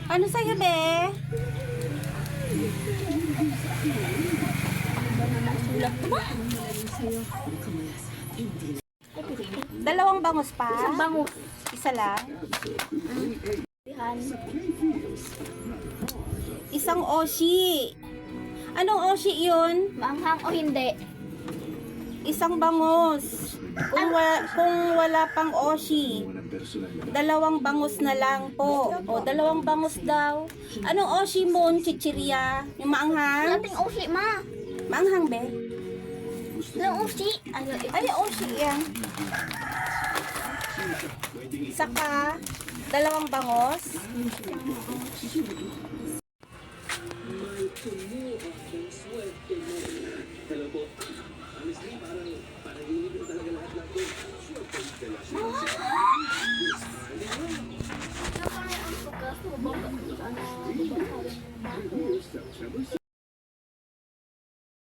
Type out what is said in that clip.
Ano sa'yo, be? Sulat ko ba? Dalawang bangus pa? Isang bangus. Isa lang? Isang oshi. Anong oshi yun? Maanghang o hindi? Isang bangus. Kung wala pang oshi, dalawang bangus na lang po. O, dalawang bangus daw. Anong oshi mo? Chichirya? Yung maanghang? Lating usi, ma. Maanghang, be? Lang usi. Ay, oshi yan. Saka, dalawang bangus.